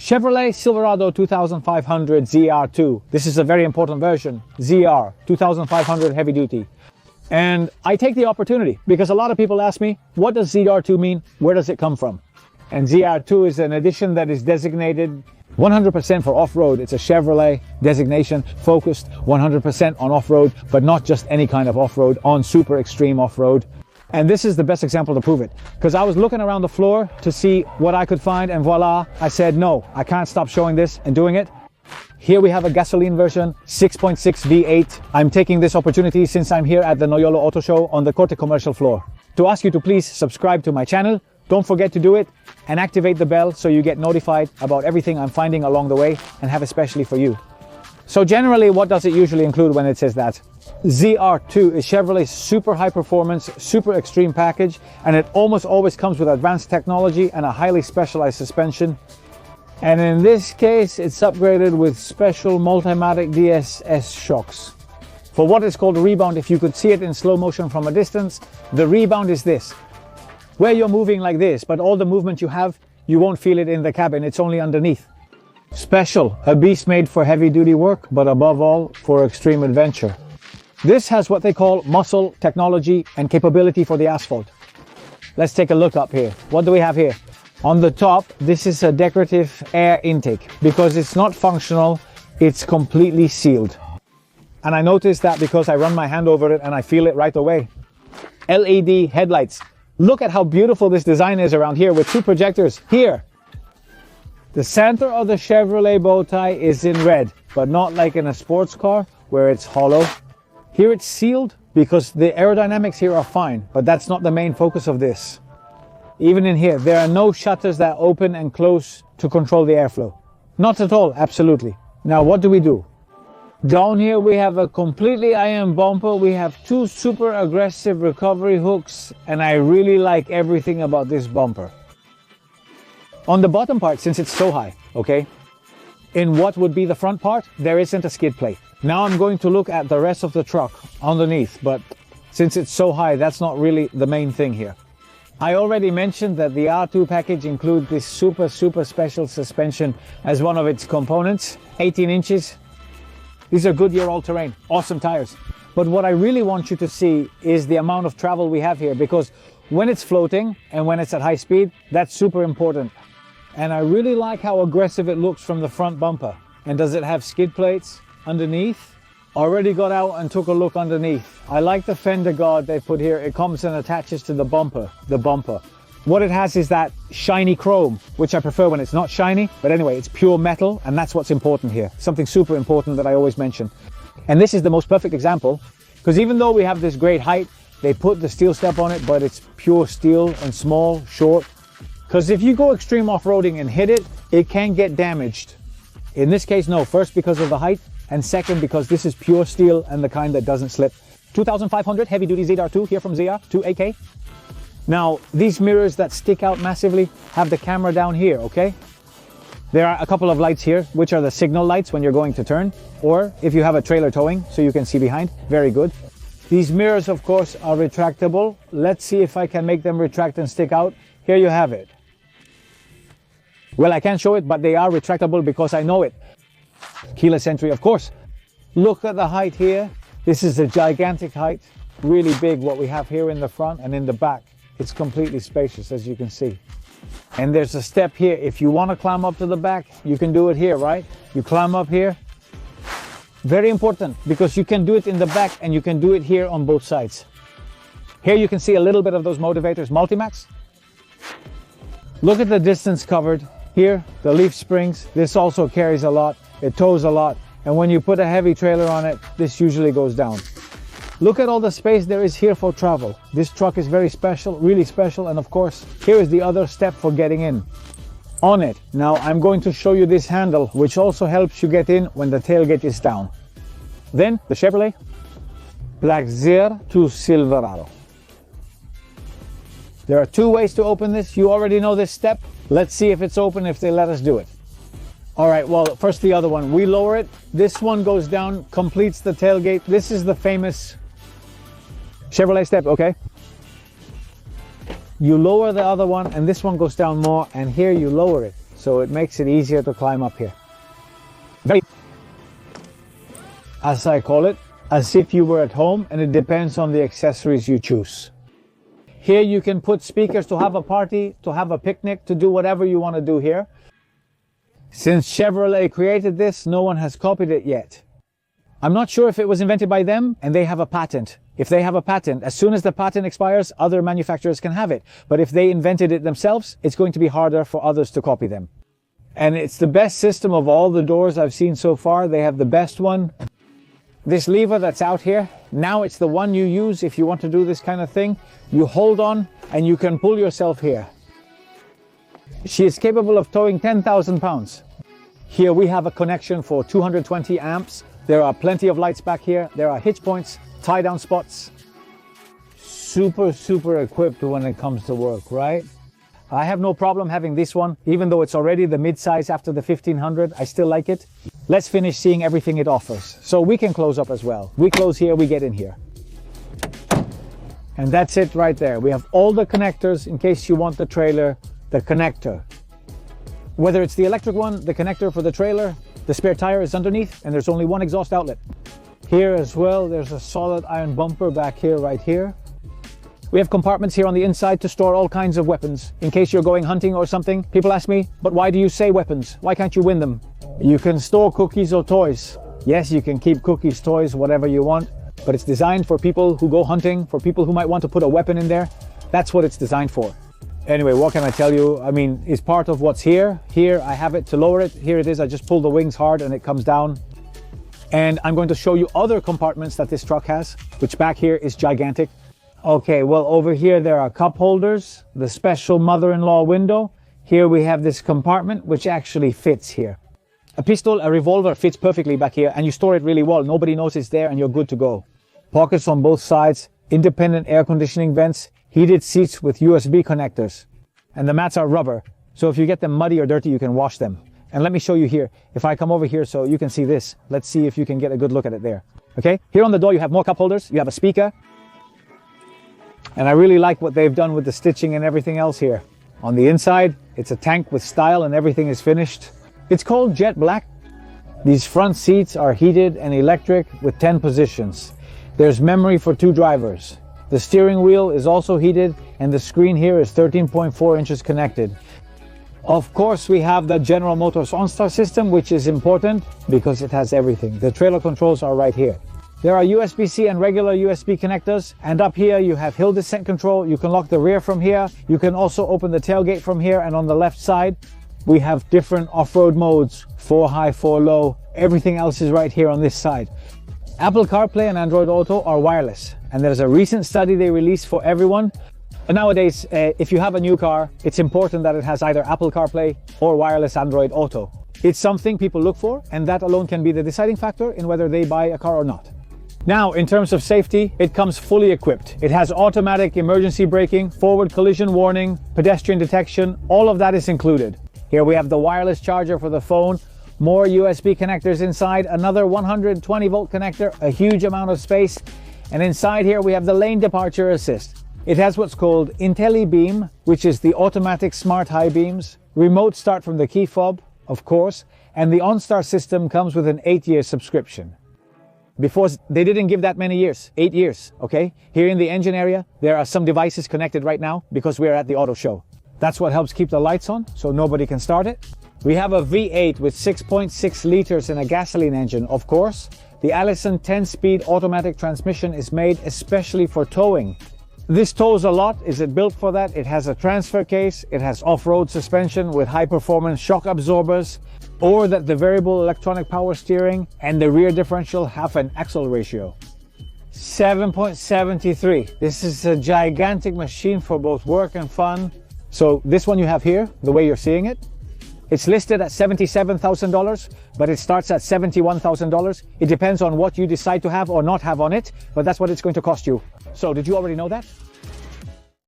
Chevrolet Silverado 2500 ZR2. This is a very important version. ZR 2500 heavy duty. And I take the opportunity because a lot of people ask me, what does ZR2 mean? Where does it come from? And ZR2 is an edition that is designated 100% for off-road. It's a Chevrolet designation focused 100% on off-road, but not just any kind of off-road, on super extreme off-road. And this is the best example to prove it, because I was looking around the floor to see what I could find, and voila, I said, no, I can't stop showing this and doing it. Here we have a gasoline version, 6.6 V8. I'm taking this opportunity since I'm here at the Noyolo Auto Show on the Corte Commercial floor to ask you to please subscribe to my channel. Don't forget to do it and activate the bell so you get notified about everything I'm finding along the way and have especially for you. So generally, what does it usually include when it says that? ZR2 is Chevrolet's super high performance, super extreme package, and it almost always comes with advanced technology and a highly specialized suspension. And in this case, it's upgraded with special Multimatic DSS shocks. For what is called rebound, if you could see it in slow motion from a distance, the rebound is this. Where you're moving like this, but all the movement you have, you won't feel it in the cabin, it's only underneath. Special, a beast made for heavy duty work, but above all, for extreme adventure. This has what they call muscle, technology, and capability for the asphalt. Let's take a look up here. What do we have here? On the top, this is a decorative air intake. Because it's not functional, it's completely sealed. And I noticed that because I run my hand over it and I feel it right away. LED headlights. Look at how beautiful this design is around here with two projectors here. The center of the Chevrolet bow tie is in red, but not like in a sports car where it's hollow. Here it's sealed because the aerodynamics here are fine, but that's not the main focus of this. Even in here, there are no shutters that open and close to control the airflow. Not at all, absolutely. Now what do? Down here we have a completely iron bumper, we have two super aggressive recovery hooks, and I really like everything about this bumper. On the bottom part, since it's so high, okay, in what would be the front part, there isn't a skid plate. Now I'm going to look at the rest of the truck underneath, but since it's so high, that's not really the main thing here. I already mentioned that the R2 package includes this super special suspension as one of its components, 18 inches. These are Goodyear all-terrain, awesome tires. But what I really want you to see is the amount of travel we have here, because when it's floating and when it's at high speed, that's super important. And I really like how aggressive it looks from the front bumper. And does it have skid plates underneath? Already got out and took a look underneath. I like the fender guard they put here. It comes and attaches to the bumper. What it has is that shiny chrome, which I prefer when it's not shiny. But anyway, it's pure metal, and that's what's important here. Something super important that I always mention. And this is the most perfect example, because even though we have this great height, they put the steel step on it, but it's pure steel and small, short. Because if you go extreme off-roading and hit it, it can get damaged. In this case, no. First, because of the height, and second, because this is pure steel and the kind that doesn't slip. 2500 heavy-duty ZR2 here from ZR2AK. Now, these mirrors that stick out massively have the camera down here, okay? There are a couple of lights here, which are the signal lights when you're going to turn, or if you have a trailer towing, so you can see behind. Very good. These mirrors, of course, are retractable. Let's see if I can make them retract and stick out. Here you have it. Well, I can't show it, but they are retractable because I know it. Keyless entry, of course. Look at the height here. This is a gigantic height. Really big what we have here in the front and in the back. It's completely spacious, as you can see. And there's a step here. If you want to climb up to the back, you can do it here, right? You climb up here. Very important, because you can do it in the back and you can do it here on both sides. Here you can see a little bit of those motivators, Multimax. Look at the distance covered. Here, the leaf springs. This also carries a lot. It tows a lot. And when you put a heavy trailer on it, this usually goes down. Look at all the space there is here for travel. This truck is very special, really special. And of course, here is the other step for getting in. On it. Now I'm going to show you this handle, which also helps you get in when the tailgate is down. Then the Chevrolet Black ZR2 Silverado. There are two ways to open this. You already know this step. Let's see if it's open, if they let us do it. All right, well, first the other one. We lower it. This one goes down, completes the tailgate. This is the famous Chevrolet step, okay? You lower the other one, and this one goes down more, and here you lower it. so it makes it easier to climb up here. Very, as I call it, as if you were at home, and it depends on the accessories you choose. Here you can put speakers to have a party, to have a picnic, to do whatever you want to do here. Since Chevrolet created this, no one has copied it yet. I'm not sure if it was invented by them and they have a patent. If they have a patent, as soon as the patent expires, other manufacturers can have it. But if they invented it themselves, it's going to be harder for others to copy them. And it's the best system of all the doors I've seen so far. They have the best one. This lever that's out here, now it's the one you use if you want to do this kind of thing. You hold on and you can pull yourself here. She is capable of towing 10,000 pounds. Here we have a connection for 220 amps. There are plenty of lights back here. There are hitch points, tie down spots. Super equipped when it comes to work, right? I have no problem having this one, even though it's already the mid-size after the 1500, I still like it. Let's finish seeing everything it offers. So we can close up as well. We close here, we get in here. And that's it right there. We have all the connectors in case you want the trailer, the connector. Whether it's the electric one, the connector for the trailer, the spare tire is underneath, and there's only one exhaust outlet. Here as well, there's a solid iron bumper back here, right here. We have compartments here on the inside to store all kinds of weapons. In case you're going hunting or something, people ask me, but why do you say weapons? Why can't you win them? You can store cookies or toys. Yes, you can keep cookies, toys, whatever you want, but it's designed for people who go hunting, for people who might want to put a weapon in there. That's what it's designed for. Anyway, what can I tell you? I mean, it's part of what's here. Here, I have it to lower it. Here it is. I just pull the wings hard and it comes down. And I'm going to show you other compartments that this truck has, which back here is gigantic. Okay, well, over here there are cup holders, the special mother-in-law window. Here we have this compartment, which actually fits here. A pistol, a revolver fits perfectly back here, and you store it really well. Nobody knows it's there and you're good to go. Pockets on both sides, independent air conditioning vents, heated seats with USB connectors. And the mats are rubber, so if you get them muddy or dirty, you can wash them. And let me show you here. If I come over here so you can see this, let's see if you can get a good look at it there. Okay, here on the door you have more cup holders, you have a speaker. And I really like what they've done with the stitching and everything else here. On the inside, it's a tank with style and everything is finished. It's called jet black. These front seats are heated and electric with 10 positions. There's memory for 2 drivers. The steering wheel is also heated and the screen here is 13.4 inches connected. Of course, we have the General Motors OnStar system, which is important because it has everything. The trailer controls are right here. There are USB-C and regular USB connectors, and up here you have hill descent control. You can lock the rear from here. You can also open the tailgate from here, and on the left side we have different off-road modes, 4 high, 4 low. Everything else is right here on this side. Apple CarPlay and Android Auto are wireless, and there's a recent study they released for everyone. And nowadays, if you have a new car, it's important that it has either Apple CarPlay or wireless Android Auto. It's something people look for, and that alone can be the deciding factor in whether they buy a car or not. Now, in terms of safety, it comes fully equipped. It has automatic emergency braking, forward collision warning, pedestrian detection, all of that is included. Here we have the wireless charger for the phone, more USB connectors inside, another 120 volt connector, a huge amount of space, and inside here we have the lane departure assist. It has what's called IntelliBeam, which is the automatic smart high beams, remote start from the key fob, of course, and the OnStar system comes with an 8-year subscription. Before, they didn't give that many years, 8 years, okay? Here in the engine area, there are some devices connected right now because we're at the auto show. That's what helps keep the lights on, so nobody can start it. We have a V8 with 6.6 liters in a gasoline engine, of course. The Allison 10-speed automatic transmission is made especially for towing. This tows a lot. Is it built for that? It has a transfer case, it has off-road suspension with high-performance shock absorbers, or that the variable electronic power steering and the rear differential have an axle ratio. 7.73. This is a gigantic machine for both work and fun. So this one you have here, the way you're seeing it, it's listed at $77,000, but it starts at $71,000. It depends on what you decide to have or not have on it, but that's what it's going to cost you. So did you already know that?